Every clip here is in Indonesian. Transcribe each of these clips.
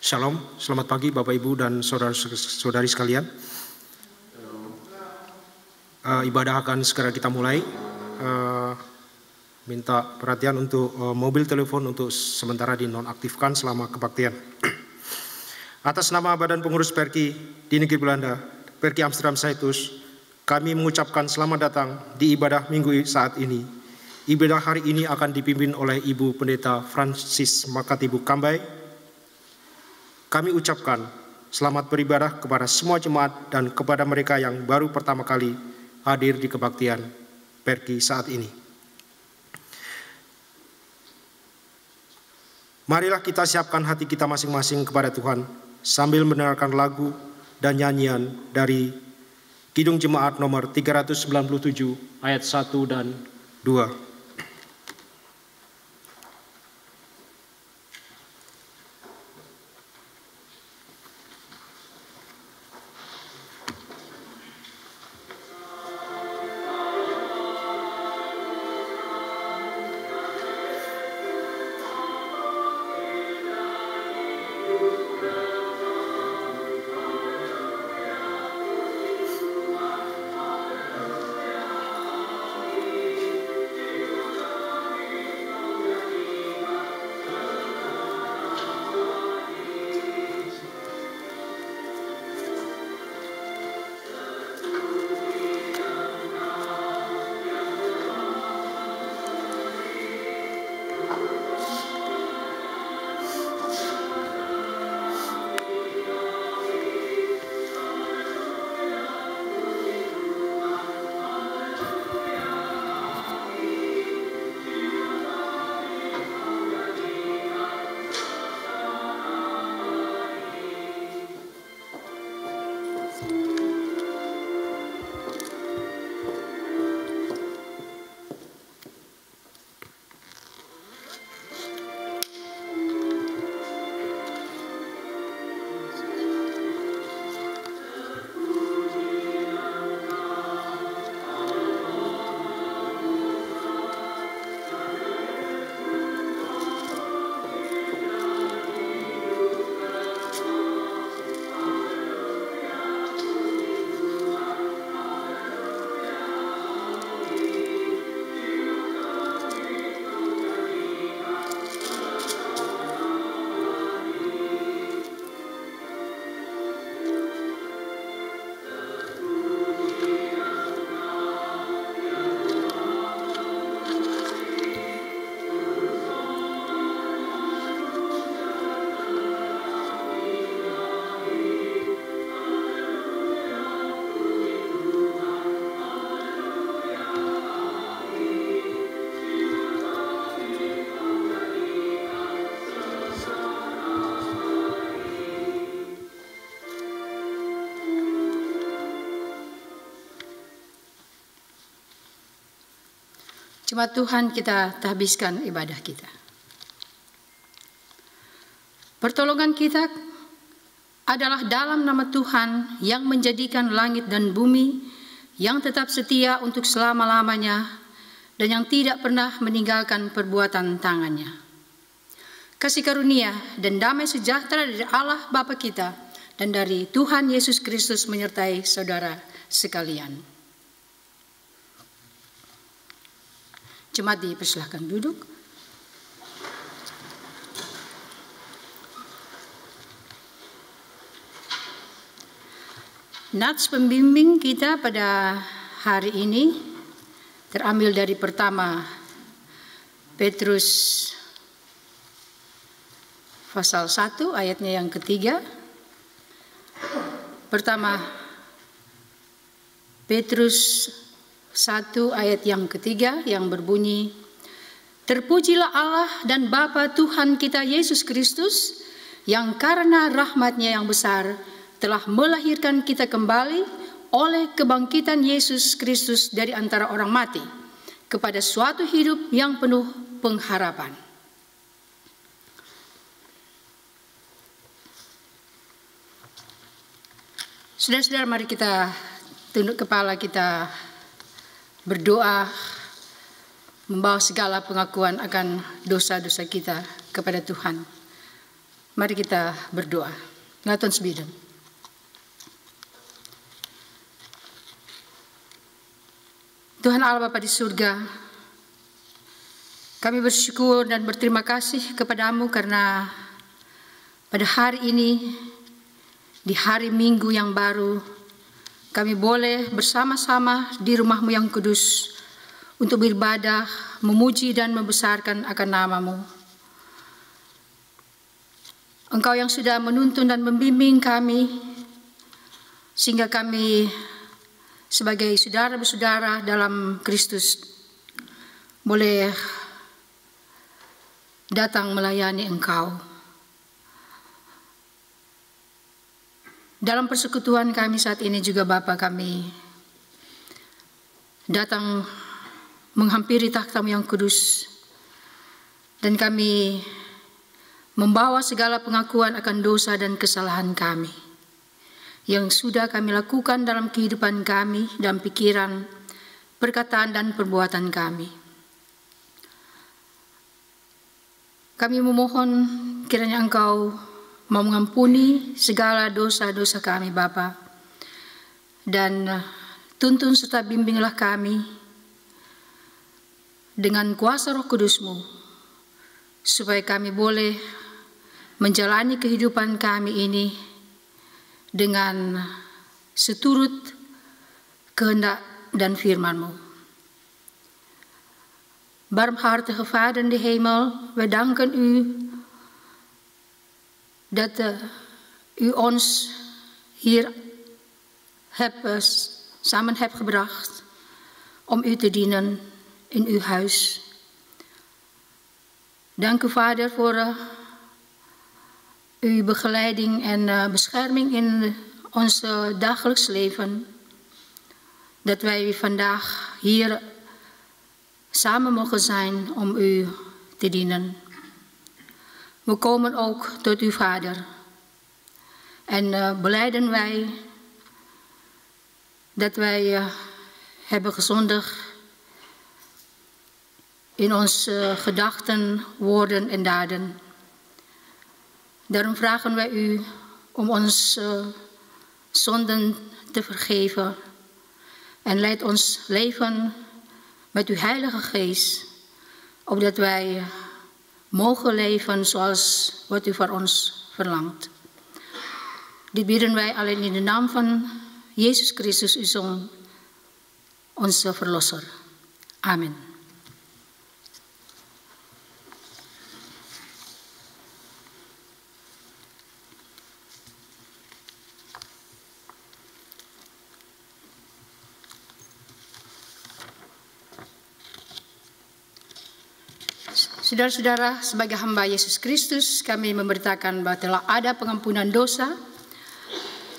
Shalom, selamat pagi Bapak Ibu dan saudara-saudari sekalian. Ibadah akan segera kita mulai. Minta perhatian untuk mobil telepon untuk sementara dinonaktifkan selama kebaktian. Atas nama Badan Pengurus Perki di negeri Belanda, Perki Amsterdam Saitus, kami mengucapkan selamat datang di ibadah minggu saat ini. Ibadah hari ini akan dipimpin oleh Ibu Pendeta Francis Makatibu Kambai. Kami ucapkan selamat beribadah kepada semua jemaat dan kepada mereka yang baru pertama kali hadir di kebaktian Perki saat ini. Marilah kita siapkan hati kita masing-masing kepada Tuhan sambil mendengarkan lagu dan nyanyian dari Kidung Jemaat nomor 397 ayat 1 dan 2. Jemaat Tuhan, kita habiskan ibadah kita. Pertolongan kita adalah dalam nama Tuhan yang menjadikan langit dan bumi, yang tetap setia untuk selama-lamanya dan yang tidak pernah meninggalkan perbuatan tangannya. Kasih karunia dan damai sejahtera dari Allah Bapa kita dan dari Tuhan Yesus Kristus menyertai saudara sekalian. Jemaat dipersilahkan duduk. Nats pembimbing kita pada hari ini terambil dari pertama Petrus pasal 1 ayatnya yang ketiga. Pertama Petrus 1 ayat yang ketiga yang berbunyi, terpujilah Allah dan Bapa Tuhan kita Yesus Kristus, yang karena rahmat-Nya yang besar telah melahirkan kita kembali oleh kebangkitan Yesus Kristus dari antara orang mati, kepada suatu hidup yang penuh pengharapan. Saudara-saudara, mari kita tunduk kepala, kita berdoa membawa segala pengakuan akan dosa-dosa kita kepada Tuhan. Mari kita berdoa. Laat ons bidden. Tuhan Allah Bapa di surga, kami bersyukur dan berterima kasih kepadamu karena pada hari ini, di hari Minggu yang baru, kami boleh bersama-sama di rumah-Mu yang kudus untuk beribadah, memuji dan membesarkan akan nama-Mu. Engkau yang sudah menuntun dan membimbing kami, sehingga kami sebagai saudara-saudara dalam Kristus boleh datang melayani Engkau. Dalam persekutuan kami saat ini juga Bapa, kami datang menghampiri takhta-Mu yang kudus, dan kami membawa segala pengakuan akan dosa dan kesalahan kami yang sudah kami lakukan dalam kehidupan kami, dalam pikiran, perkataan, dan perbuatan kami. Kami memohon kiranya Engkau mau mengampuni segala dosa-dosa kami Bapa, dan tuntun serta bimbinglah kami dengan kuasa Roh Kudus-Mu, supaya kami boleh menjalani kehidupan kami ini dengan seturut kehendak dan firman-Mu. Barmhartige Vader in de hemel, wij danken U dat U ons hier samen hebt gebracht om U te dienen in Uw huis. Dank U Vader voor Uw begeleiding en bescherming in ons dagelijks leven. Dat wij vandaag hier samen mogen zijn om U te dienen. We komen ook tot U Vader. En belijden wij dat wij hebben gezondigd in onze gedachten, woorden en daden. Daarom vragen wij U om ons zonden te vergeven en leid ons leven met Uw Heilige Geest, opdat wij mogen leven zoals wat U voor ons verlangt. Dit bidden wij alleen in de naam van Jezus Christus, Uw Zoon, onze Verlosser. Amen. Saudara-saudara, sebagai hamba Yesus Kristus, kami memberitakan bahwa telah ada pengampunan dosa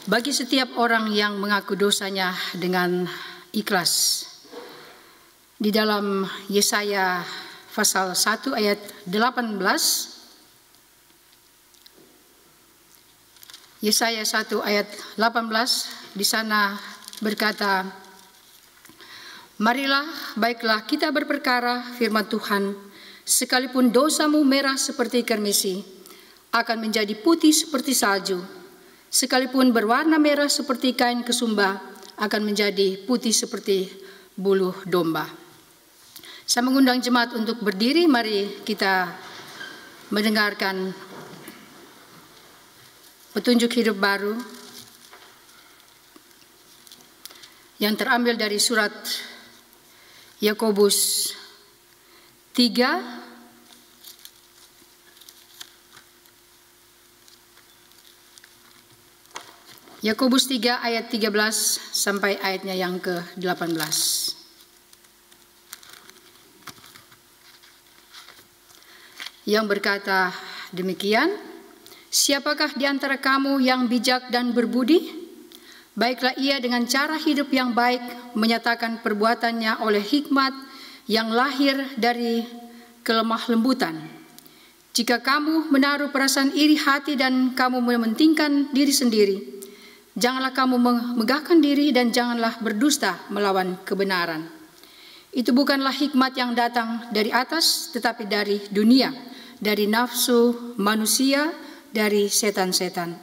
bagi setiap orang yang mengaku dosanya dengan ikhlas. Di dalam Yesaya pasal 1 ayat 18, Yesaya 1 ayat 18, di sana berkata, "Marilah, baiklah kita berperkara, firman Tuhan, sekalipun dosamu merah seperti kermisi, akan menjadi putih seperti salju. Sekalipun berwarna merah seperti kain kesumba, akan menjadi putih seperti bulu domba." Saya mengundang jemaat untuk berdiri. Mari kita mendengarkan petunjuk hidup baru yang terambil dari surat Yakobus 3 Yakobus 3 ayat 13 sampai ayatnya yang ke-18. Yang berkata demikian, "Siapakah di antara kamu yang bijak dan berbudi? Baiklah ia dengan cara hidup yang baik menyatakan perbuatannya oleh hikmat yang lahir dari kelemah lembutan. Jika kamu menaruh perasaan iri hati dan kamu mementingkan diri sendiri, janganlah kamu memegahkan diri dan janganlah berdusta melawan kebenaran. Itu bukanlah hikmat yang datang dari atas, tetapi dari dunia, dari nafsu manusia, dari setan-setan.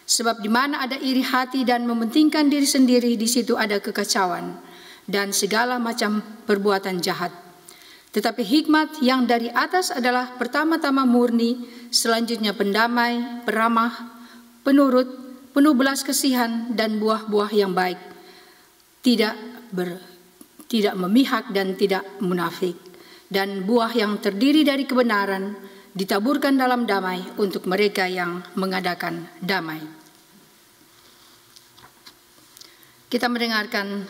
Sebab di mana ada iri hati dan mementingkan diri sendiri, di situ ada kekacauan dan segala macam perbuatan jahat. Tetapi hikmat yang dari atas adalah pertama-tama murni, selanjutnya pendamai, peramah, penurut, penuh belas kasihan dan buah-buah yang baik, tidak memihak dan tidak munafik, dan buah yang terdiri dari kebenaran ditaburkan dalam damai untuk mereka yang mengadakan damai. Kita mendengarkan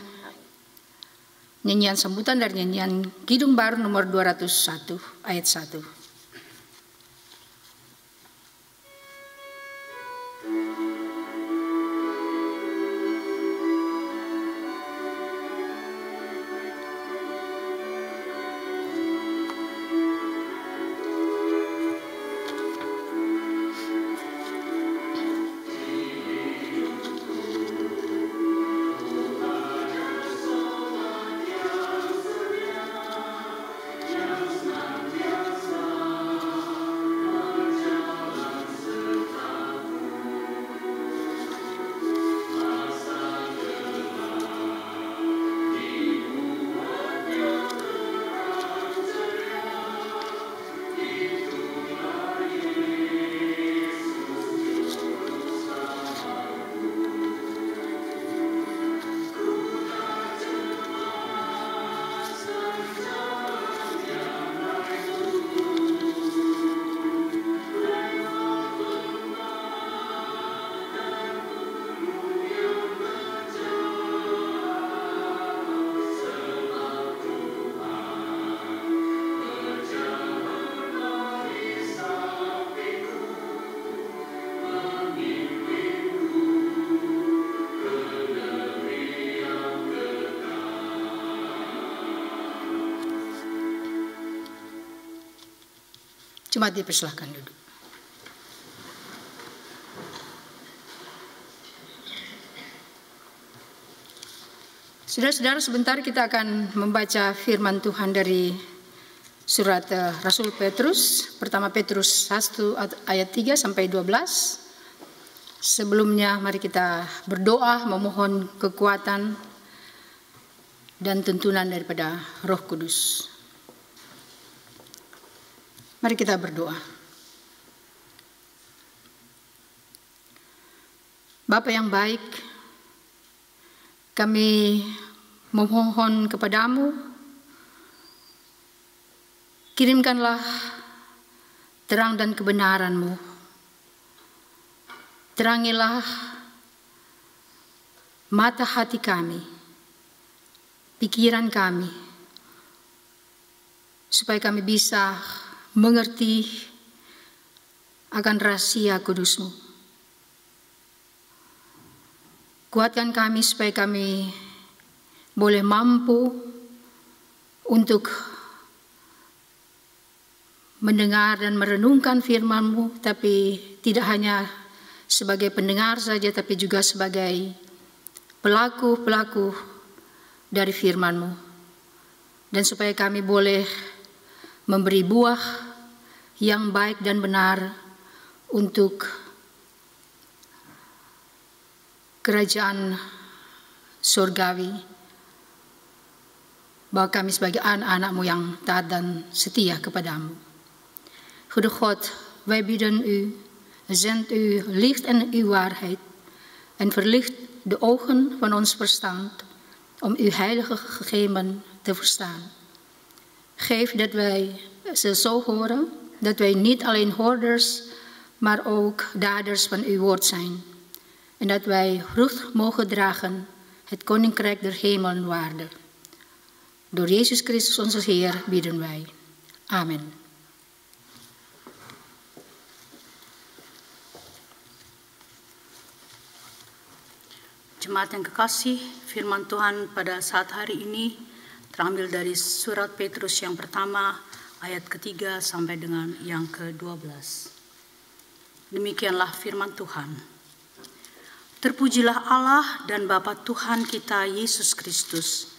nyanyian sambutan dari nyanyian Kidung Baru nomor 201 ayat 1. Jemaat dipersilahkan duduk. Saudara-saudara, sebentar kita akan membaca firman Tuhan dari surat Rasul Petrus, pertama Petrus 1 ayat 3 sampai 12. Sebelumnya mari kita berdoa memohon kekuatan dan tuntunan daripada Roh Kudus. Mari kita berdoa. Bapa yang baik, kami memohon kepadamu, kirimkanlah terang dan kebenaran-Mu. Terangilah mata hati kami, pikiran kami, supaya kami bisa mengerti akan rahasia kudus-Mu. Kuatkan kami supaya kami boleh mampu untuk mendengar dan merenungkan firman-Mu, tapi tidak hanya sebagai pendengar saja, tapi juga sebagai pelaku-pelaku dari firman-Mu. Dan supaya kami boleh memberi buah yang baik dan benar untuk kerajaan surgawi, bahwa kami sebagai anak-anak-Mu yang taat dan setia kepadamu. Goede God, wij bidden u, zend u licht en uw waarheid en verlicht de ogen van ons verstand om uw heilige gegevenen te verstaan. Geef dat wij ze zo horen, dat wij niet alleen hoorders, maar ook daders van uw woord zijn. En dat wij vrucht mogen dragen, het koninkrijk der hemelen waarde. Door Jezus Christus onze Heer bidden wij. Amen. Jemaat yang kekasih, firman Tuhan pada saat hari ini terambil dari surat Petrus yang pertama, ayat ketiga sampai dengan yang ke-12. Demikianlah firman Tuhan. Terpujilah Allah dan Bapa Tuhan kita Yesus Kristus,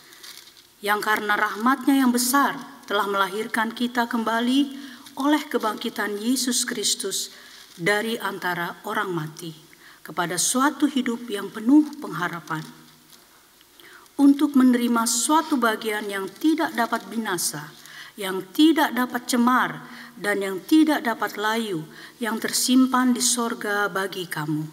yang karena rahmat-Nya yang besar telah melahirkan kita kembali oleh kebangkitan Yesus Kristus dari antara orang mati kepada suatu hidup yang penuh pengharapan, untuk menerima suatu bagian yang tidak dapat binasa, yang tidak dapat cemar, dan yang tidak dapat layu, yang tersimpan di sorga bagi kamu,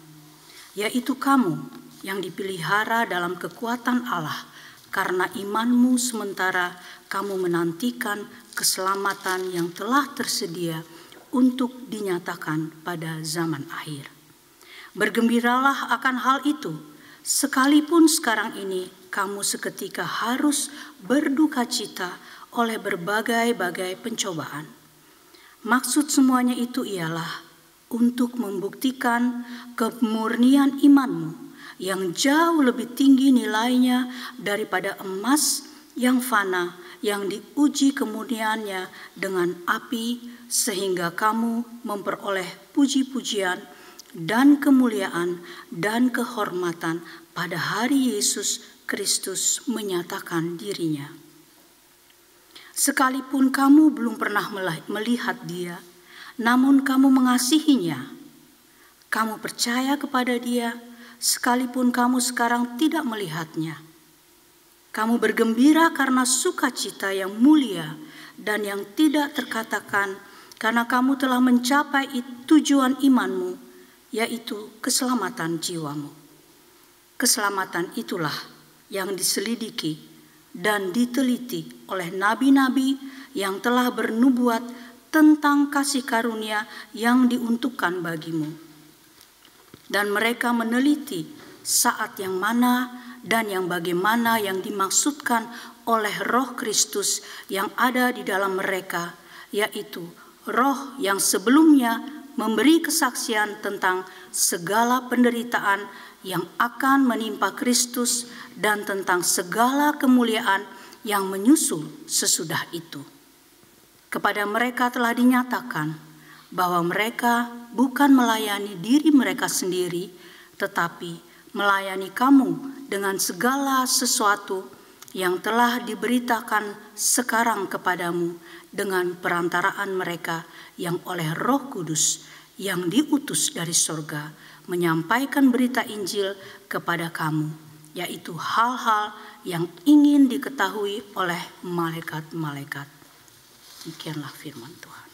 yaitu kamu yang dipelihara dalam kekuatan Allah, karena imanmu sementara kamu menantikan keselamatan yang telah tersedia untuk dinyatakan pada zaman akhir. Bergembiralah akan hal itu, sekalipun sekarang ini kamu seketika harus berduka cita oleh berbagai-bagai pencobaan. Maksud semuanya itu ialah untuk membuktikan kemurnian imanmu yang jauh lebih tinggi nilainya daripada emas yang fana, yang diuji kemurniannya dengan api, sehingga kamu memperoleh puji-pujian dan kemuliaan dan kehormatan pada hari Yesus Kristus menyatakan dirinya. Sekalipun kamu belum pernah melihat Dia, namun kamu mengasihinya. Kamu percaya kepada Dia, sekalipun kamu sekarang tidak melihatnya. Kamu bergembira karena sukacita yang mulia dan yang tidak terkatakan, karena kamu telah mencapai tujuan imanmu, yaitu keselamatan jiwamu. Keselamatan itulah yang diselidiki dan diteliti oleh nabi-nabi yang telah bernubuat tentang kasih karunia yang diuntukkan bagimu. Dan mereka meneliti saat yang mana dan yang bagaimana yang dimaksudkan oleh Roh Kristus yang ada di dalam mereka, yaitu Roh yang sebelumnya memberi kesaksian tentang segala penderitaan yang akan menimpa Kristus dan tentang segala kemuliaan yang menyusul sesudah itu. Kepada mereka telah dinyatakan bahwa mereka bukan melayani diri mereka sendiri, tetapi melayani kamu dengan segala sesuatu yang telah diberitakan sekarang kepadamu dengan perantaraan mereka yang oleh Roh Kudus yang diutus dari sorga menyampaikan berita Injil kepada kamu, yaitu hal-hal yang ingin diketahui oleh malaikat-malaikat. Demikianlah firman Tuhan.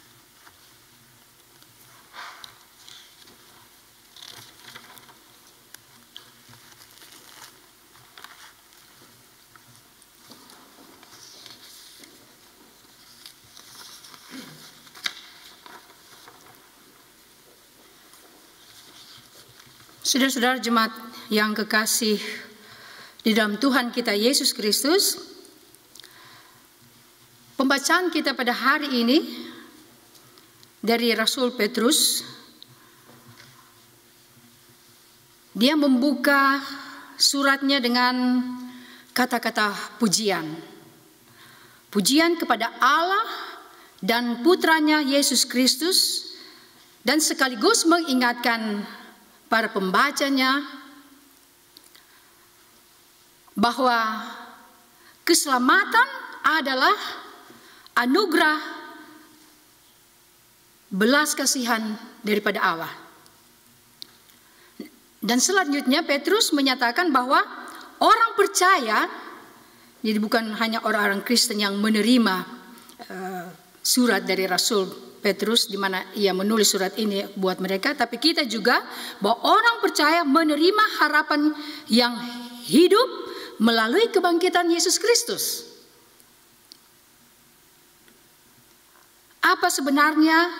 Saudara-saudara jemaat yang kekasih di dalam Tuhan kita Yesus Kristus, pembacaan kita pada hari ini dari Rasul Petrus, dia membuka suratnya dengan kata-kata pujian. Pujian kepada Allah dan putranya Yesus Kristus, dan sekaligus mengingatkan para pembacanya bahwa keselamatan adalah anugerah belas kasihan daripada Allah. Dan selanjutnya Petrus menyatakan bahwa orang percaya, jadi bukan hanya orang-orang Kristen yang menerima surat dari Rasul Petrus di mana ia menulis surat ini buat mereka, tapi kita juga bahwa orang percaya menerima harapan yang hidup melalui kebangkitan Yesus Kristus. Apa sebenarnya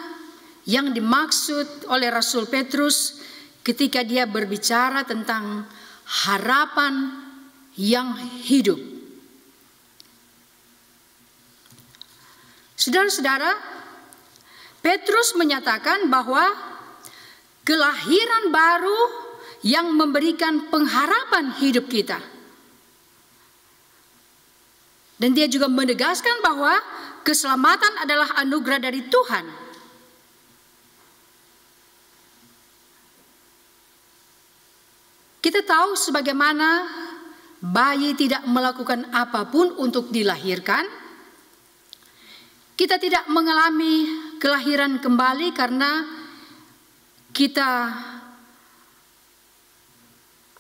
yang dimaksud oleh Rasul Petrus ketika dia berbicara tentang harapan yang hidup? Saudara-saudara, Petrus menyatakan bahwa kelahiran baru yang memberikan pengharapan hidup kita. Dan dia juga menegaskan bahwa keselamatan adalah anugerah dari Tuhan. Kita tahu sebagaimana bayi tidak melakukan apapun untuk dilahirkan. Kita tidak mengalami kelahiran kembali karena kita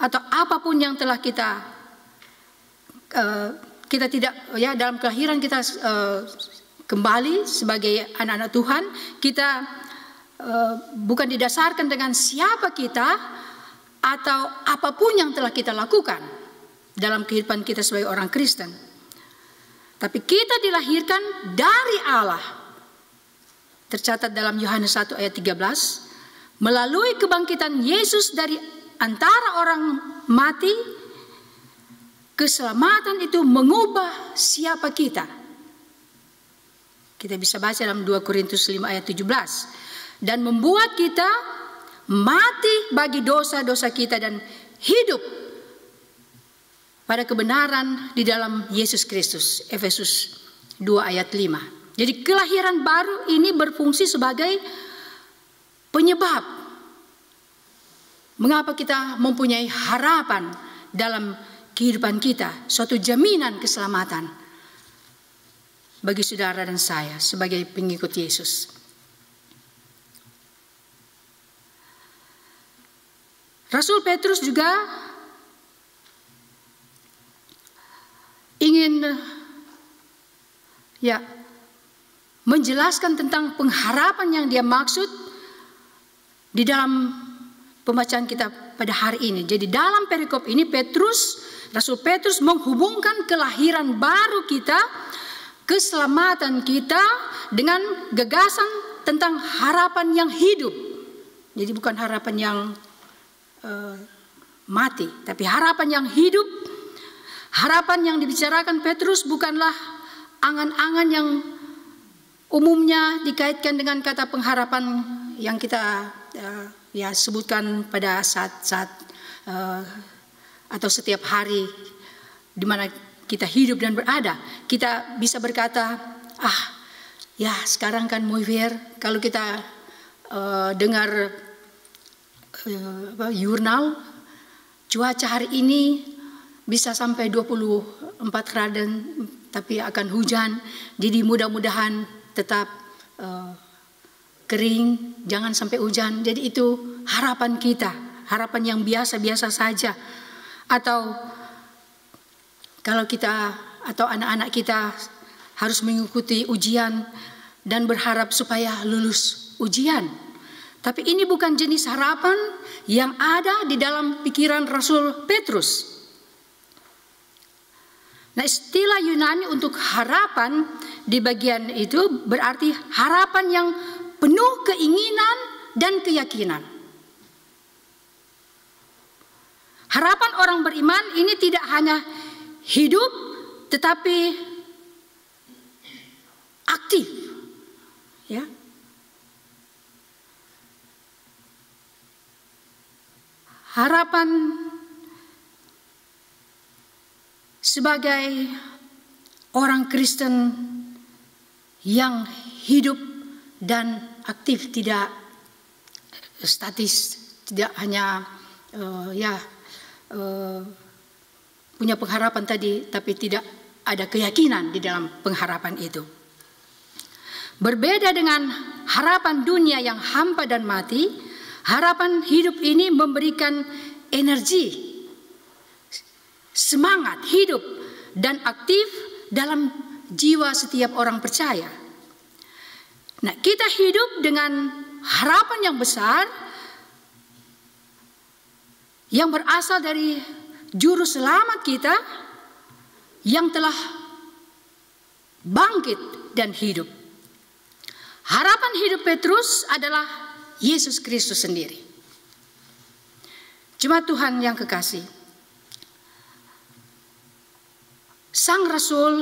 atau apapun yang telah kita tidak, ya, dalam kelahiran kita kembali sebagai anak-anak Tuhan, kita bukan didasarkan dengan siapa kita atau apapun yang telah kita lakukan dalam kehidupan kita sebagai orang Kristen. Tapi kita dilahirkan dari Allah. Tercatat dalam Yohanes 1 ayat 13, melalui kebangkitan Yesus dari antara orang mati, keselamatan itu mengubah siapa kita. Kita bisa baca dalam 2 Korintus 5 ayat 17. Dan membuat kita mati bagi dosa-dosa kita dan hidup pada kebenaran di dalam Yesus Kristus. Efesus 2 ayat 5. Jadi kelahiran baru ini berfungsi sebagai penyebab mengapa kita mempunyai harapan dalam kehidupan kita, suatu jaminan keselamatan bagi saudara dan saya sebagai pengikut Yesus. Rasul Petrus juga ingin menjelaskan tentang pengharapan yang dia maksud di dalam pembacaan kita pada hari ini. Jadi dalam perikop ini Rasul Petrus menghubungkan kelahiran baru kita, keselamatan kita dengan gagasan tentang harapan yang hidup. Jadi bukan harapan yang mati, tapi harapan yang hidup. Harapan yang dibicarakan Petrus bukanlah angan-angan yang umumnya dikaitkan dengan kata pengharapan yang kita sebutkan pada saat atau setiap hari di mana kita hidup dan berada. Kita bisa berkata, sekarang kan Moiver, kalau kita dengar jurnal, cuaca hari ini bisa sampai 24 grad, tapi akan hujan. Jadi mudah-mudahan tetap kering, jangan sampai hujan. Jadi itu harapan kita, harapan yang biasa-biasa saja. Atau kalau kita atau anak-anak kita harus mengikuti ujian dan berharap supaya lulus ujian. Tapi ini bukan jenis harapan yang ada di dalam pikiran Rasul Petrus. Nah, istilah Yunani untuk harapan di bagian itu berarti harapan yang penuh keinginan dan keyakinan. Harapan orang beriman ini tidak hanya hidup tetapi aktif. Ya. Harapan sebagai orang Kristen yang hidup dan aktif, tidak statis, tidak hanya punya pengharapan tadi, tapi tidak ada keyakinan di dalam pengharapan itu. Berbeda dengan harapan dunia yang hampa dan mati, harapan hidup ini memberikan energi, semangat hidup dan aktif dalam jiwa setiap orang percaya. Nah, kita hidup dengan harapan yang besar yang berasal dari juru selamat kita yang telah bangkit dan hidup. Harapan hidup Petrus adalah Yesus Kristus sendiri. Jemaat Tuhan yang kekasih, sang Rasul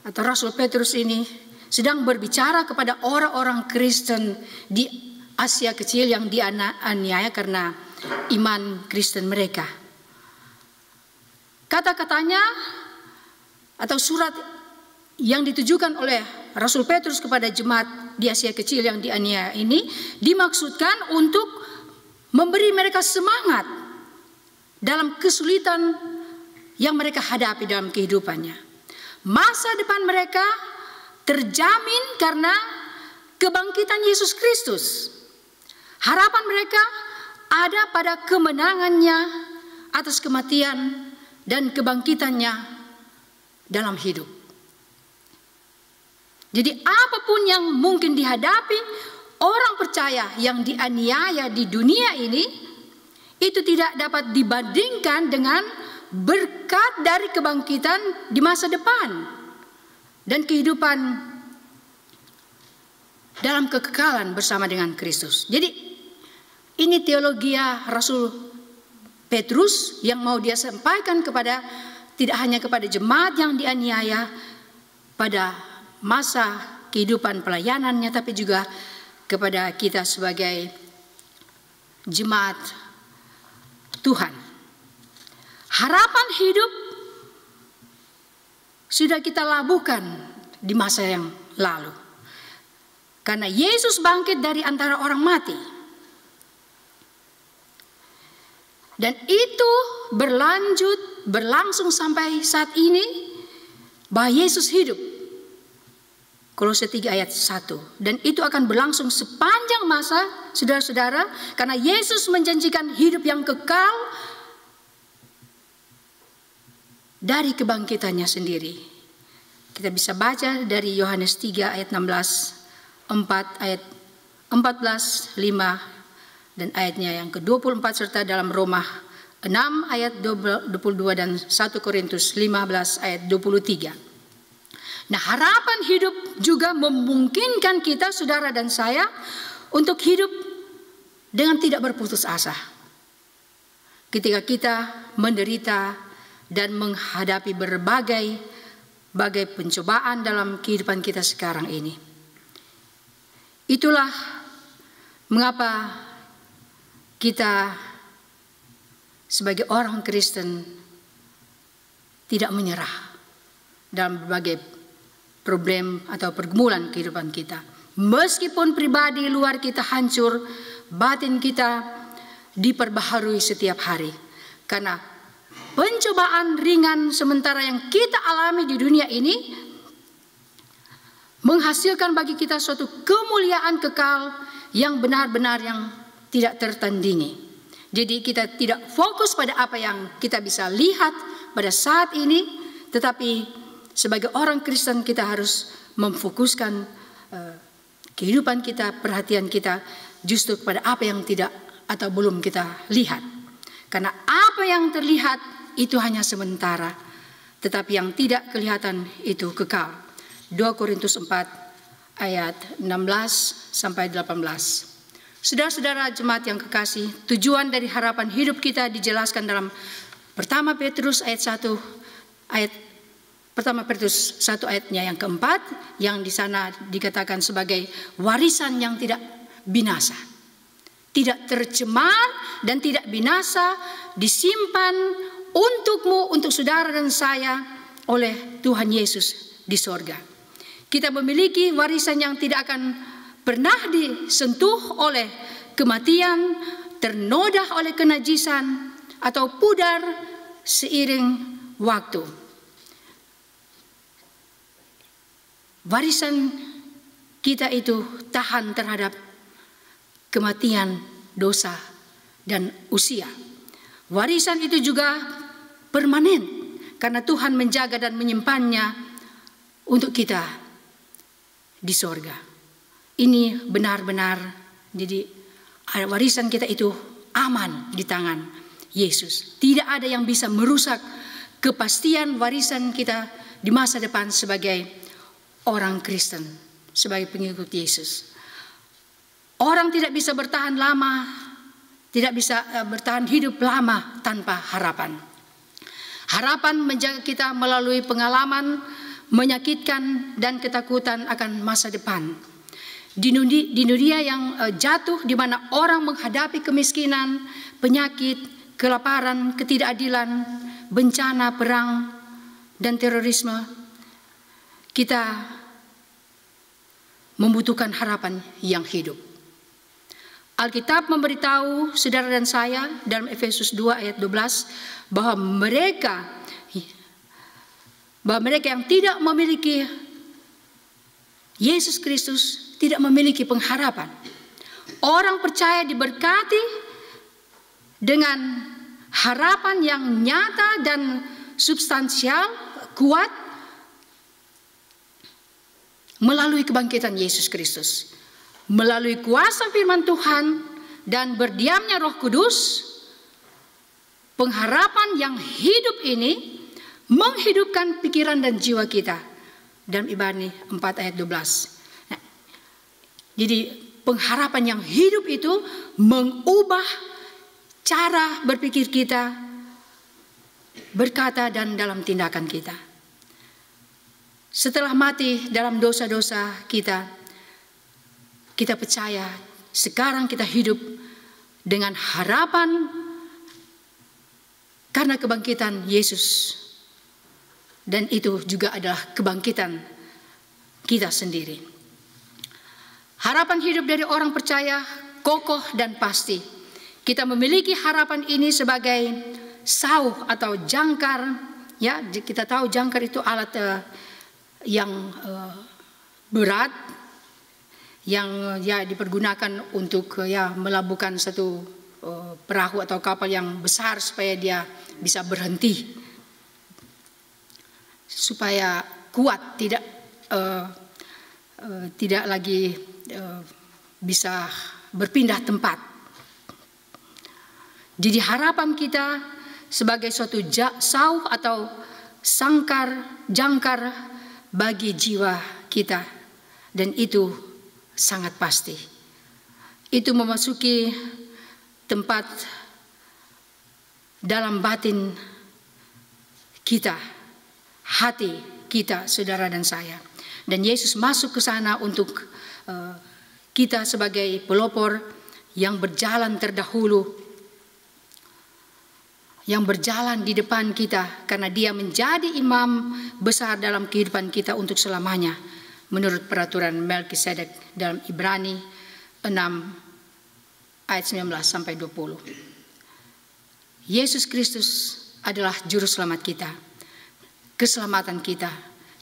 atau Rasul Petrus ini sedang berbicara kepada orang-orang Kristen di Asia Kecil yang dianiaya karena iman Kristen mereka. Kata-katanya atau surat yang ditujukan oleh Rasul Petrus kepada jemaat di Asia Kecil yang dianiaya ini dimaksudkan untuk memberi mereka semangat dalam kesulitan yang mereka hadapi dalam kehidupannya. Masa depan mereka terjamin karena kebangkitan Yesus Kristus. Harapan mereka ada pada kemenangannya atas kematian dan kebangkitannya dalam hidup. Jadi apapun yang mungkin dihadapi orang percaya yang dianiaya di dunia ini, itu tidak dapat dibandingkan dengan berkat dari kebangkitan di masa depan dan kehidupan dalam kekekalan bersama dengan Kristus. Jadi ini teologi Rasul Petrus yang mau dia sampaikan kepada, tidak hanya kepada jemaat yang dianiaya pada masa kehidupan pelayanannya, tapi juga kepada kita sebagai jemaat Tuhan. Harapan hidup sudah kita labuhkan di masa yang lalu. Karena Yesus bangkit dari antara orang mati. Dan itu berlangsung sampai saat ini, bahwa Yesus hidup. Kolose 3 ayat 1. Dan itu akan berlangsung sepanjang masa, saudara-saudara, karena Yesus menjanjikan hidup yang kekal dari kebangkitannya sendiri. Kita bisa baca dari Yohanes 3 ayat 16, 4 ayat 14, 5 dan ayatnya yang ke-24, serta dalam Roma 6 ayat 22 dan 1 Korintus 15 ayat 23. Nah, harapan hidup juga memungkinkan kita, saudara dan saya, untuk hidup dengan tidak berputus asa. Ketika kita menderita dan menghadapi berbagai pencobaan dalam kehidupan kita sekarang ini. Itulah mengapa kita sebagai orang Kristen tidak menyerah dalam berbagai problem atau pergumulan kehidupan kita. Meskipun pribadi luar kita hancur, batin kita diperbaharui setiap hari. Karena pencobaan ringan sementara yang kita alami di dunia ini menghasilkan bagi kita suatu kemuliaan kekal yang benar-benar yang tidak tertandingi. Jadi kita tidak fokus pada apa yang kita bisa lihat pada saat ini, tetapi sebagai orang Kristen kita harus memfokuskan kehidupan kita, perhatian kita justru kepada apa yang tidak atau belum kita lihat. Karena apa yang terlihat itu hanya sementara, tetapi yang tidak kelihatan itu kekal. 2 Korintus 4 ayat 16 sampai 18. Saudara-saudara jemaat yang kekasih, tujuan dari harapan hidup kita dijelaskan dalam pertama Petrus ayat 1 ayat Pertama Petrus 1 ayatnya yang keempat, yang di sana dikatakan sebagai warisan yang tidak binasa, tidak tercemar dan tidak binasa, disimpan untukmu, untuk saudara dan saya oleh Tuhan Yesus di sorga. Kita memiliki warisan yang tidak akan pernah disentuh oleh kematian, ternoda oleh kenajisan, atau pudar seiring waktu. Warisan kita itu tahan terhadap kematian, dosa, dan usia. Warisan itu juga permanen karena Tuhan menjaga dan menyimpannya untuk kita di sorga. Ini benar-benar, jadi warisan kita itu aman di tangan Yesus. Tidak ada yang bisa merusak kepastian warisan kita di masa depan sebagai orang Kristen, sebagai pengikut Yesus. Orang tidak bisa bertahan lama, tidak bisa bertahan hidup lama tanpa harapan. Harapan menjaga kita melalui pengalaman menyakitkan dan ketakutan akan masa depan. Di dunia yang jatuh, di mana orang menghadapi kemiskinan, penyakit, kelaparan, ketidakadilan, bencana, perang, dan terorisme, kita membutuhkan harapan yang hidup. Alkitab memberitahu saudara dan saya dalam Efesus 2 ayat 12 bahwa mereka yang tidak memiliki Yesus Kristus tidak memiliki pengharapan. orang percaya diberkati dengan harapan yang nyata dan substansial, kuat, melalui kebangkitan Yesus Kristus, melalui kuasa firman Tuhan dan berdiamnya Roh Kudus. Pengharapan yang hidup ini menghidupkan pikiran dan jiwa kita. Dalam Ibrani 4 ayat 12. Nah, jadi pengharapan yang hidup itu mengubah cara berpikir kita, berkata, dan dalam tindakan kita. Setelah mati dalam dosa-dosa kita, kita percaya sekarang kita hidup dengan harapan karena kebangkitan Yesus. Dan itu juga adalah kebangkitan kita sendiri. Harapan hidup dari orang percaya kokoh dan pasti. Kita memiliki harapan ini sebagai sauh atau jangkar. Ya, kita tahu jangkar itu alat yang berat, yang ya dipergunakan untuk ya melabuhkan satu perahu atau kapal yang besar supaya dia bisa berhenti, supaya kuat, tidak lagi bisa berpindah tempat. Jadi harapan kita sebagai suatu sauh atau jangkar bagi jiwa kita, dan itu sangat pasti. Itu memasuki tempat dalam batin kita, hati kita, saudara dan saya. Dan Yesus masuk ke sana untuk kita sebagai pelopor yang berjalan terdahulu, yang berjalan di depan kita, karena dia menjadi imam besar dalam kehidupan kita untuk selamanya, menurut peraturan Melkisedek dalam Ibrani 6 ayat 19 sampai 20. Yesus Kristus adalah juru selamat kita, keselamatan kita,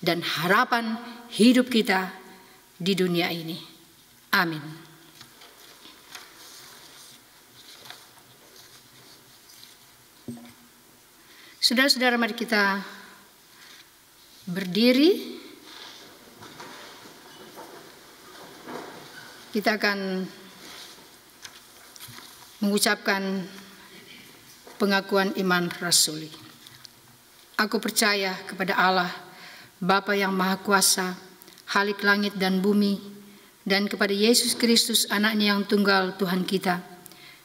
dan harapan hidup kita di dunia ini. Amin. Saudara-saudara, mari kita berdiri. Kita akan mengucapkan pengakuan iman rasuli. Aku percaya kepada Allah, Bapa yang Maha Kuasa, Khalik langit dan bumi, dan kepada Yesus Kristus, Anaknya yang tunggal Tuhan kita,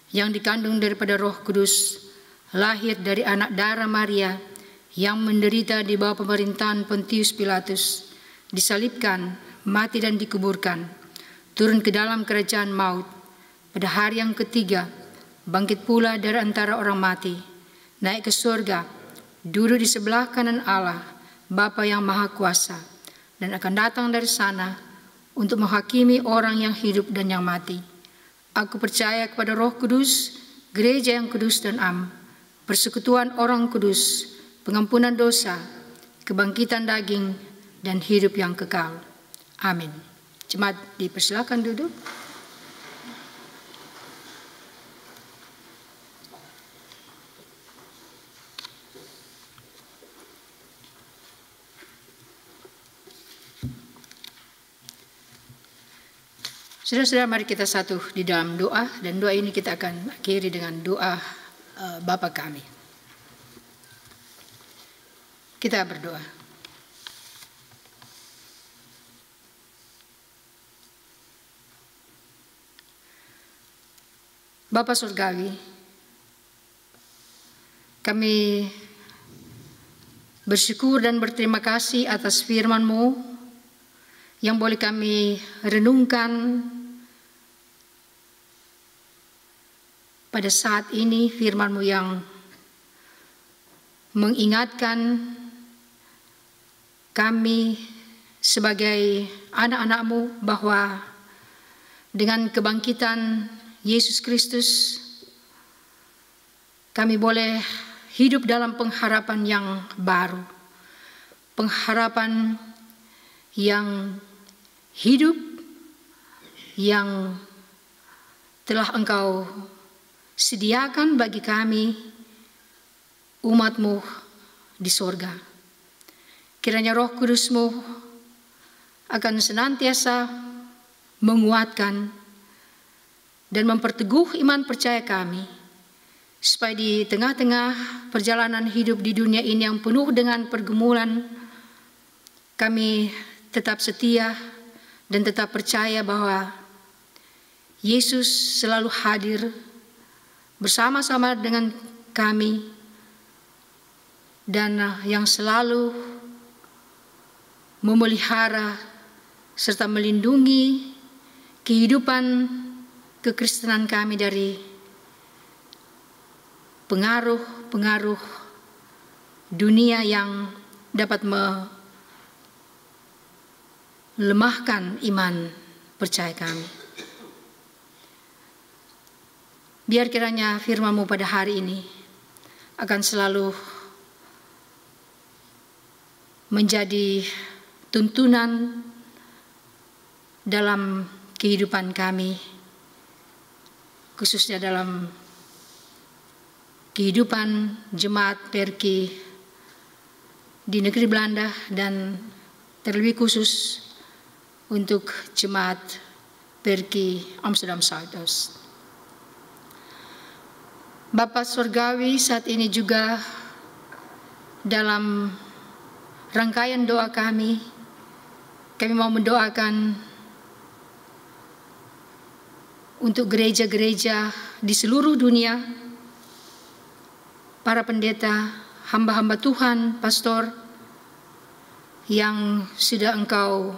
yang dikandung daripada Roh Kudus, lahir dari anak darah Maria, yang menderita di bawah pemerintahan Pontius Pilatus, disalibkan, mati dan dikuburkan, turun ke dalam kerajaan maut, pada hari yang ketiga bangkit pula dari antara orang mati, naik ke surga, duduk di sebelah kanan Allah, Bapa yang Maha Kuasa, dan akan datang dari sana untuk menghakimi orang yang hidup dan yang mati. Aku percaya kepada Roh Kudus, gereja yang kudus dan am, persekutuan orang kudus, pengampunan dosa, kebangkitan daging, dan hidup yang kekal. Amin. Jemaat dipersilakan duduk. Saudara-saudara, mari kita satu di dalam doa, dan doa ini kita akan akhiri dengan doa Bapa kami. Kita berdoa. Bapa Surgawi, kami bersyukur dan berterima kasih atas firman-Mu yang boleh kami renungkan pada saat ini, firman-Mu yang mengingatkan kami sebagai anak-anak-Mu bahwa dengan kebangkitan Yesus Kristus kami boleh hidup dalam pengharapan yang baru, pengharapan yang hidup, yang telah Engkau sediakan bagi kami, umat-Mu di sorga. Kiranya Roh Kudus-Mu akan senantiasa menguatkan dan memperteguh iman percaya kami, supaya di tengah-tengah perjalanan hidup di dunia ini yang penuh dengan pergumulan, kami tetap setia dan tetap percaya bahwa Yesus selalu hadir bersama-sama dengan kami, dan yang selalu memelihara serta melindungi kehidupan kekristenan kami dari pengaruh-pengaruh dunia yang dapat melemahkan iman percaya kami. Biar kiranya firman-Mu pada hari ini akan selalu menjadi tuntunan dalam kehidupan kami, khususnya dalam kehidupan jemaat Perki di negeri Belanda, dan terlebih khusus untuk jemaat Perki Amsterdam Zuidoost. Bapa Surgawi, saat ini juga dalam rangkaian doa kami mau mendoakan untuk gereja-gereja di seluruh dunia, para pendeta, hamba-hamba Tuhan, pastor yang sudah Engkau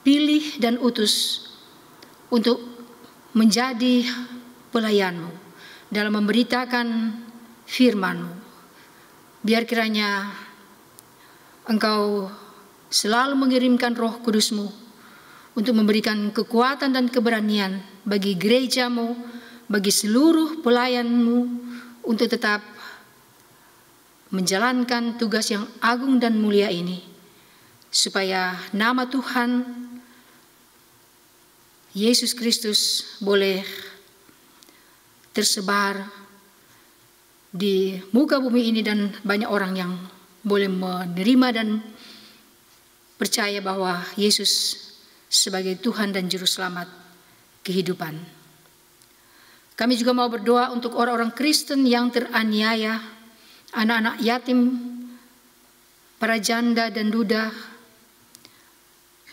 pilih dan utus untuk menjadi pelayan-Mu dalam memberitakan firman-Mu. Biar kiranya Engkau selalu mengirimkan Roh Kudus-Mu untuk memberikan kekuatan dan keberanian bagi gereja-Mu, bagi seluruh pelayan-Mu, untuk tetap menjalankan tugas yang agung dan mulia ini, supaya nama Tuhan Yesus Kristus boleh tersebar di muka bumi ini, dan banyak orang yang boleh menerima dan percaya bahwa Yesus sebagai Tuhan dan Juru Selamat kehidupan. Kami juga mau berdoa untuk orang-orang Kristen yang teraniaya, anak-anak yatim, para janda dan duda,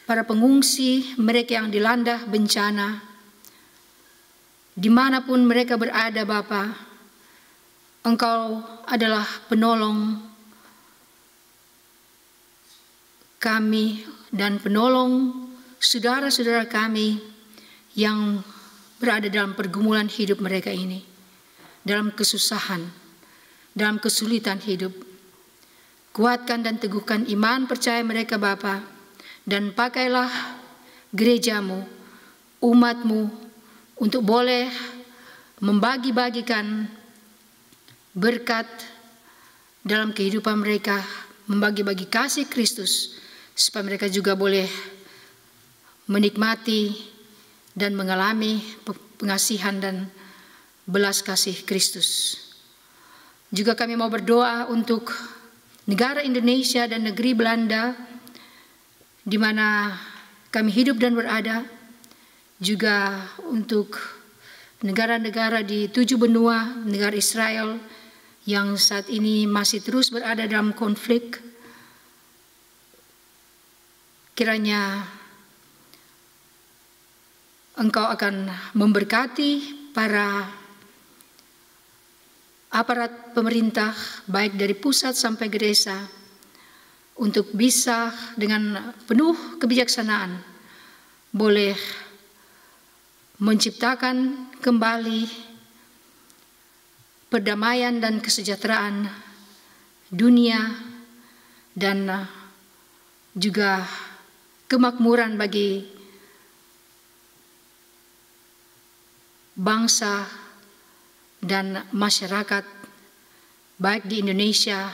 para pengungsi, mereka yang dilanda bencana, dimanapun mereka berada. Bapa, Engkau adalah penolong kami dan penolong saudara-saudara kami yang berada dalam pergumulan hidup mereka ini, dalam kesusahan, dalam kesulitan hidup. Kuatkan dan teguhkan iman percaya mereka Bapa, dan pakailah gereja-Mu, umat-Mu, untuk boleh membagi-bagikan berkat dalam kehidupan mereka, membagi-bagi kasih Kristus, supaya mereka juga boleh menikmati dan mengalami pengasihan dan belas kasih Kristus. Juga kami mau berdoa untuk negara Indonesia dan negeri Belanda, di mana kami hidup dan berada, juga untuk negara-negara di 7 benua, negara Israel yang saat ini masih terus berada dalam konflik. Kiranya Engkau akan memberkati para aparat pemerintah, baik dari pusat sampai ke desa, untuk bisa dengan penuh kebijaksanaan boleh menciptakan kembali perdamaian dan kesejahteraan dunia, dan juga kemakmuran bagi bangsa dan masyarakat, baik di Indonesia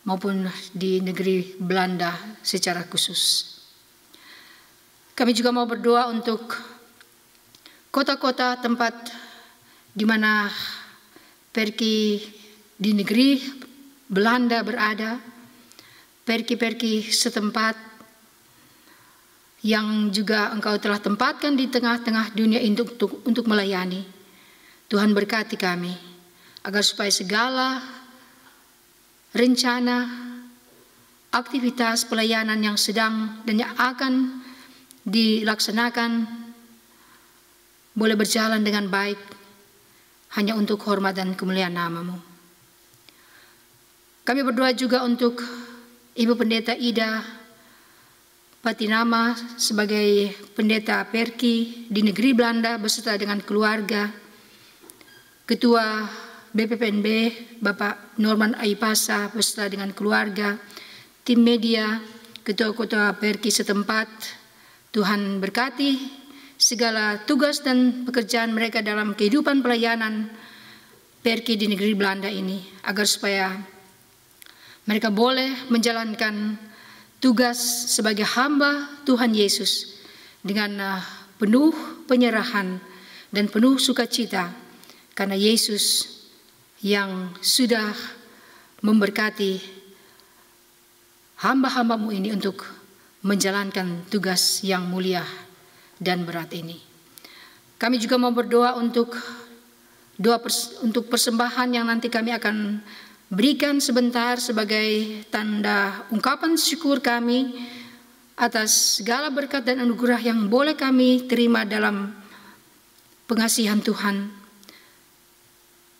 maupun di negeri Belanda secara khusus. Kami juga mau berdoa untuk kota-kota tempat di mana perki di negeri Belanda berada, perki-perki setempat yang juga Engkau telah tempatkan di tengah-tengah dunia untuk melayani. Tuhan berkati kami, agar supaya segala rencana, aktivitas pelayanan yang sedang dan yang akan dilaksanakan boleh berjalan dengan baik, hanya untuk hormat dan kemuliaan nama-Mu. Kami berdoa juga untuk Ibu Pendeta Ida Patinama sebagai pendeta perki di negeri Belanda beserta dengan keluarga, Ketua BPPNB Bapak Norman Aipasa beserta dengan keluarga, tim media, ketua-ketua perki setempat. Tuhan berkati segala tugas dan pekerjaan mereka dalam kehidupan pelayanan perki di negeri Belanda ini, agar supaya mereka boleh menjalankan tugas sebagai hamba Tuhan Yesus dengan penuh penyerahan dan penuh sukacita, karena Yesus yang sudah memberkati hamba-hamba-Mu ini untuk menjalankan tugas yang mulia dan berat ini. Kami juga mau berdoa untuk persembahan yang nanti kami akan berikan sebentar sebagai tanda ungkapan syukur kami atas segala berkat dan anugerah yang boleh kami terima dalam pengasihan Tuhan.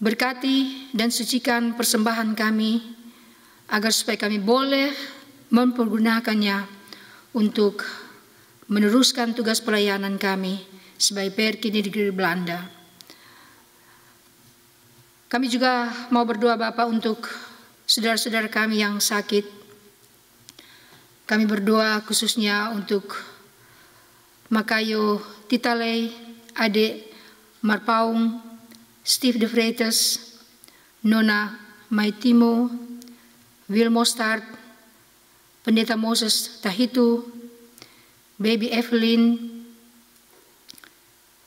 Berkati dan sucikan persembahan kami agar supaya kami boleh mempergunakannya untuk meneruskan tugas pelayanan kami sebagai perki di negeri Belanda. Kami juga mau berdoa Bapak untuk saudara-saudara kami yang sakit. Kami berdoa khususnya untuk Makayo Titalei, Ade Marpaung, Steve De Freitas, Nona Maitimo, Will Mostard, Pendeta Moses Tahitu, Baby Evelyn,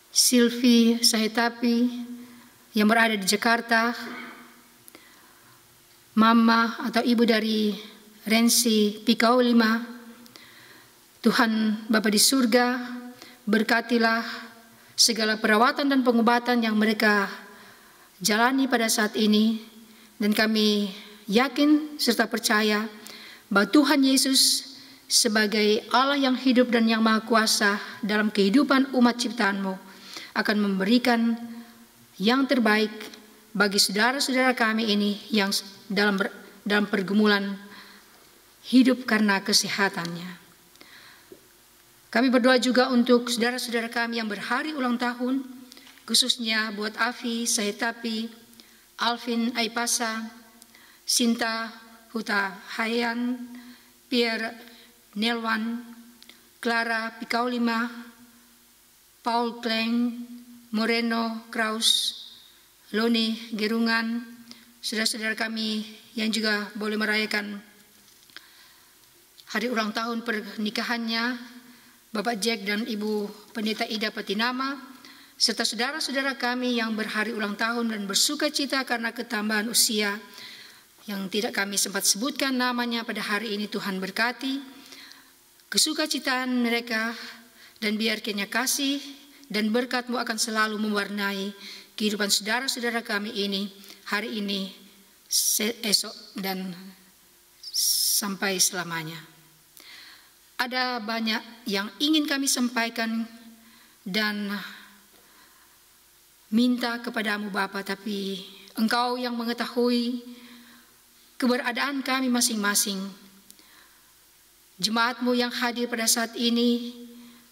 Sylvie Sahetapi yang berada di Jakarta, Mama atau Ibu dari Rensi Pikau 5. Tuhan Bapa di surga, berkatilah segala perawatan dan pengobatan yang mereka jalani pada saat ini, dan kami yakin serta percaya bahwa Tuhan Yesus sebagai Allah yang hidup dan yang maha kuasa dalam kehidupan umat ciptaan-Mu akan memberikan yang terbaik bagi saudara-saudara kami ini yang dalam pergumulan hidup karena kesehatannya. Kami berdoa juga untuk saudara-saudara kami yang berhari ulang tahun, khususnya buat Afi Sahetapi, Alvin Aipasa, Sinta Huta Hayan, Pierre Nelwan, Clara Pikau 5, Paul Kleng, Moreno Kraus, Loni Gerungan, saudara-saudara kami yang juga boleh merayakan hari ulang tahun pernikahannya, Bapak Jack dan Ibu Pendeta Ida Patinama, serta saudara-saudara kami yang berhari ulang tahun dan bersuka cita karena ketambahan usia yang tidak kami sempat sebutkan namanya pada hari ini. Tuhan berkati kesukacitaan mereka, dan biar kiranya kasih dan berkat-Mu akan selalu mewarnai kehidupan saudara-saudara kami ini hari ini, esok, dan sampai selamanya. Ada banyak yang ingin kami sampaikan dan minta kepadamu Bapa, tapi Engkau yang mengetahui keberadaan kami masing-masing. Jemaat-Mu yang hadir pada saat ini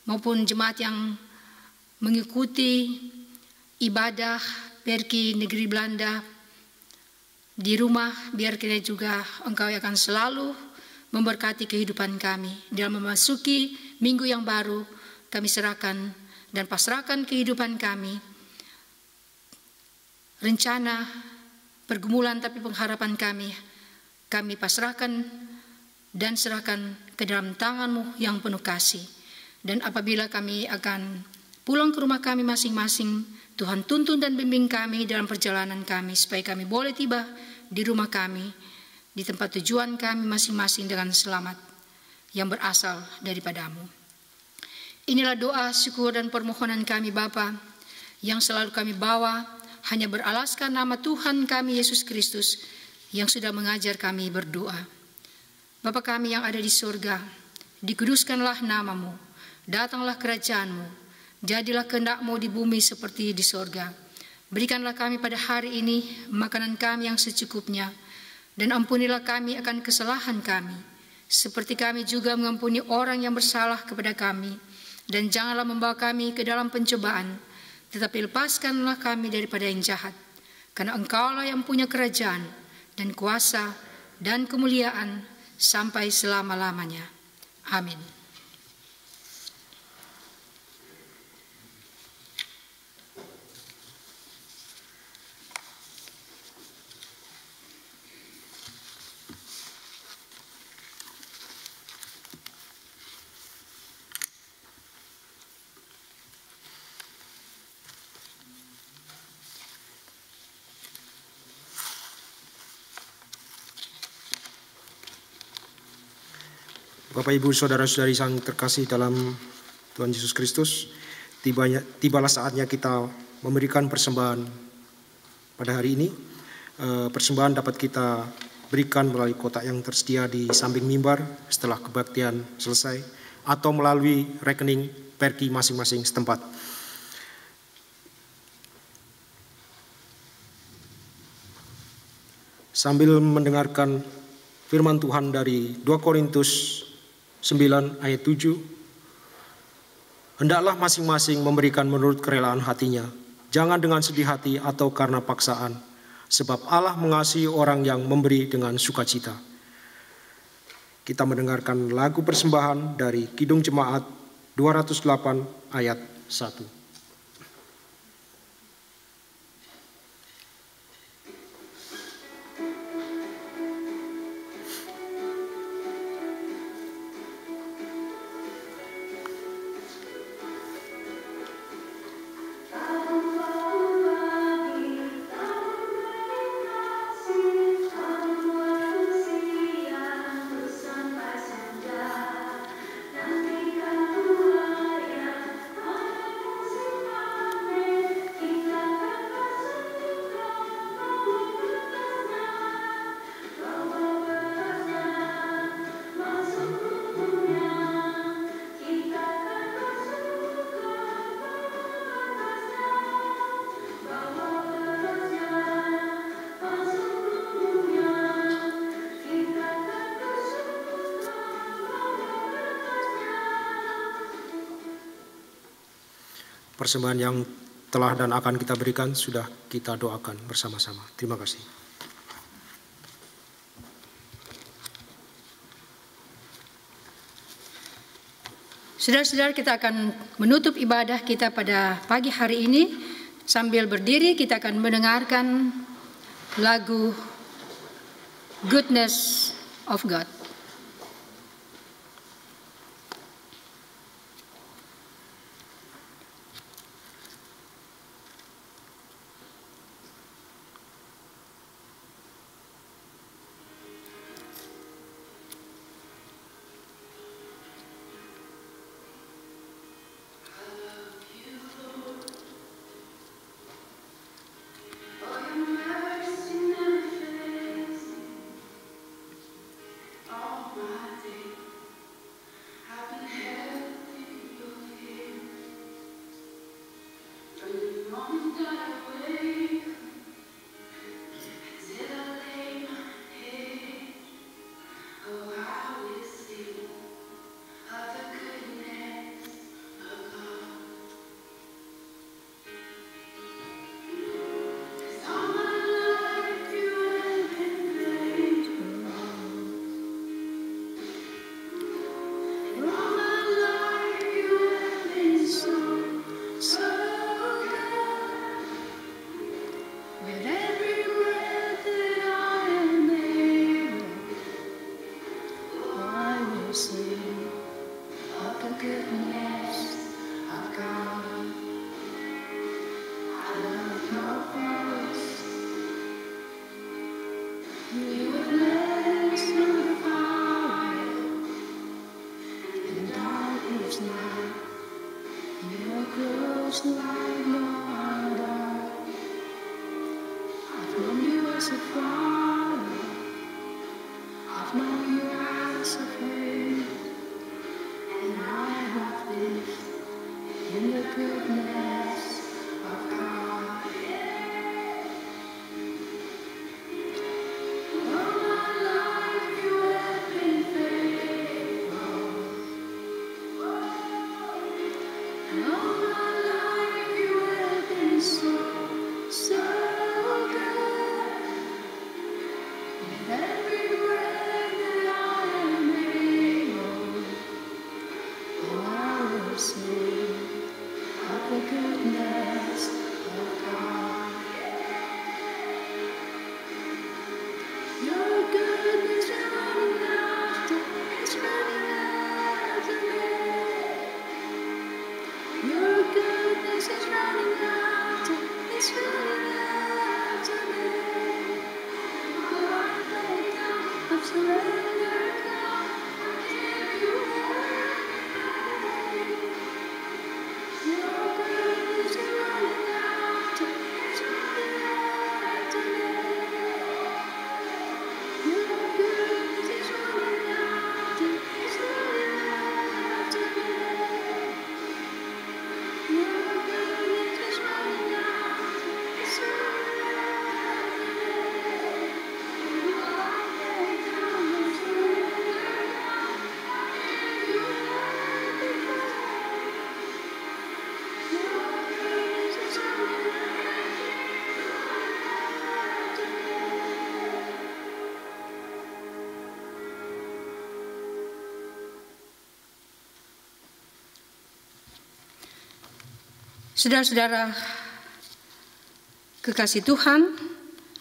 maupun jemaat yang mengikuti ibadah perki negeri Belanda di rumah, biar kiranya juga Engkau yang akan selalu memberkati kehidupan kami. Dalam memasuki minggu yang baru, kami serahkan dan pasrahkan kehidupan kami, rencana, pergumulan tapi pengharapan kami pasrahkan dan serahkan ke dalam tangan-Mu yang penuh kasih. Dan apabila kami akan Pulang ke rumah kami masing-masing, Tuhan tuntun dan bimbing kami dalam perjalanan kami, supaya kami boleh tiba di rumah kami, di tempat tujuan kami masing-masing dengan selamat, yang berasal daripadamu. Inilah doa, syukur, dan permohonan kami Bapa, yang selalu kami bawa, hanya beralaskan nama Tuhan kami Yesus Kristus, yang sudah mengajar kami berdoa. Bapa kami yang ada di surga, dikuduskanlah namamu, datanglah kerajaanmu, jadilah kehendak-Mu di bumi seperti di surga. Berikanlah kami pada hari ini makanan kami yang secukupnya, dan ampunilah kami akan kesalahan kami, seperti kami juga mengampuni orang yang bersalah kepada kami. Dan janganlah membawa kami ke dalam pencobaan, tetapi lepaskanlah kami daripada yang jahat. Karena Engkaulah yang punya kerajaan, dan kuasa, dan kemuliaan, sampai selama-lamanya. Amin. Bapak, Ibu, Saudara-saudari yang terkasih dalam Tuhan Yesus Kristus, tibalah saatnya kita memberikan persembahan pada hari ini. Persembahan dapat kita berikan melalui kotak yang tersedia di samping mimbar setelah kebaktian selesai, atau melalui rekening perki masing-masing setempat. Sambil mendengarkan firman Tuhan dari 2 Korintus 9 ayat 7, hendaklah masing-masing memberikan menurut kerelaan hatinya, jangan dengan sedih hati atau karena paksaan, sebab Allah mengasihi orang yang memberi dengan sukacita. Kita mendengarkan lagu persembahan dari Kidung Jemaat 208 ayat 1. Persembahan yang telah dan akan kita berikan sudah kita doakan bersama-sama. Terima kasih. Saudara-saudara, kita akan menutup ibadah kita pada pagi hari ini. Sambil berdiri, kita akan mendengarkan lagu Goodness of God. close like no other. I've known you as a father, I've known you as a friend, and I have lived in the goodness of God. All my life you have been faithful. All my life you have been so good. With every breath that I am able, oh, I will sing of the goodness of God. Your goodness running after, it's running after me. Your goodness is running after, it's running after me. Oh, I lay down, I've surrendered now, I give you everything. Your goodness is running after, it's running after me. Your goodness is running after, it's running after me. Your goodness is running after, it's running after me. Oh, I lay down, I surrender now, I give you everything. Your goodness is running after, after me. Saudara-saudara kekasih Tuhan,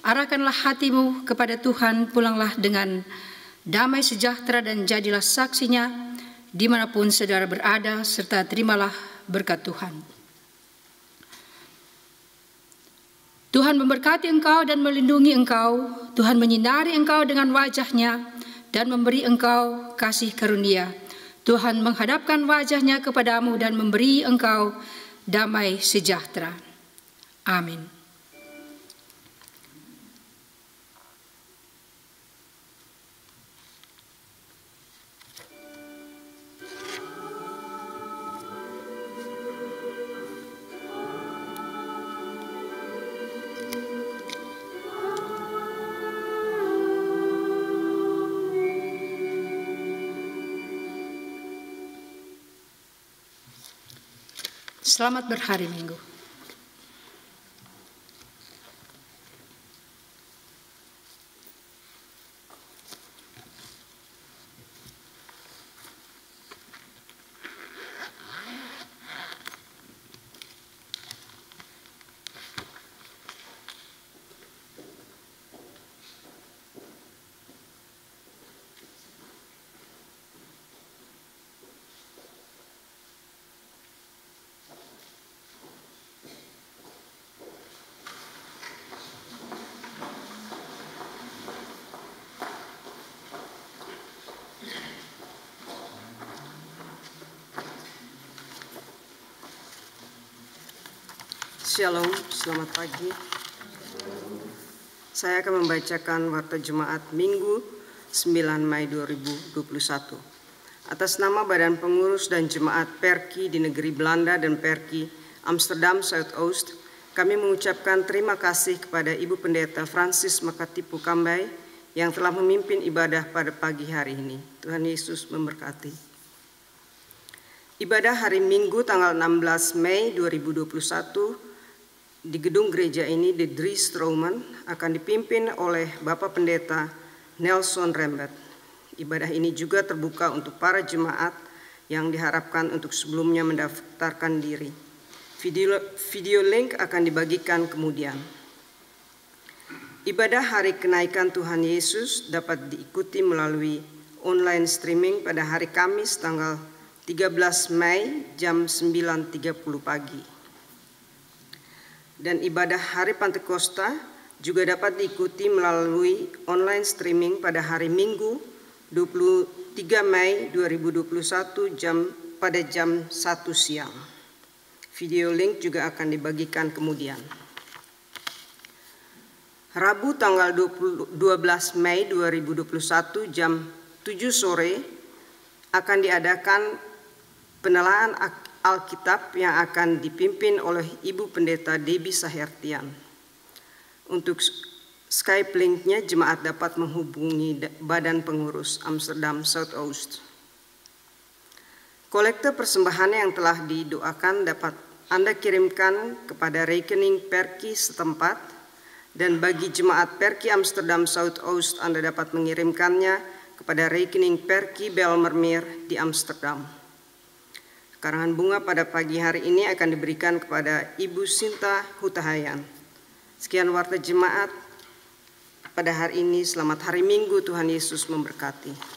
arahkanlah hatimu kepada Tuhan, pulanglah dengan damai sejahtera dan jadilah saksinya dimanapun saudara berada, serta terimalah berkat Tuhan. Tuhan memberkati engkau dan melindungi engkau, Tuhan menyinari engkau dengan wajah-Nya dan memberi engkau kasih karunia. Tuhan menghadapkan wajah-Nya kepadamu dan memberi engkau damai sejahtera. Amin. Selamat berhari Minggu. Shalom, selamat pagi. Saya akan membacakan warta Jemaat Minggu 9 Mei 2021. Atas nama Badan Pengurus dan Jemaat Perki di negeri Belanda dan Perki Amsterdam Zuidoost, kami mengucapkan terima kasih kepada Ibu Pendeta Francis Makatipu Kambai yang telah memimpin ibadah pada pagi hari ini. Tuhan Yesus memberkati. Ibadah hari Minggu tanggal 16 Mei 2021 di gedung gereja ini, di Dries Strauman, akan dipimpin oleh Bapak Pendeta Nelson Rembert. Ibadah ini juga terbuka untuk para jemaat yang diharapkan untuk sebelumnya mendaftarkan diri. Video link akan dibagikan kemudian. Ibadah Hari Kenaikan Tuhan Yesus dapat diikuti melalui online streaming pada hari Kamis tanggal 13 Mei jam 9.30 pagi. Dan ibadah Hari Pantekosta juga dapat diikuti melalui online streaming pada hari Minggu 23 Mei 2021 pada jam 1 siang. Video link juga akan dibagikan kemudian. Rabu tanggal 12 Mei 2021 jam 7 sore akan diadakan penelaahan Alkitab yang akan dipimpin oleh Ibu Pendeta Debbie Sahertian. Untuk Skype link-nya jemaat dapat menghubungi Badan Pengurus Amsterdam Zuidoost. Kolekte persembahan yang telah didoakan dapat Anda kirimkan kepada rekening Perki setempat, dan bagi jemaat Perki Amsterdam Zuidoost Anda dapat mengirimkannya kepada rekening Perki Belmermeer di Amsterdam. Karangan bunga pada pagi hari ini akan diberikan kepada Ibu Sinta Hutahayan. Sekian warta jemaat pada hari ini. Selamat hari Minggu, Tuhan Yesus memberkati.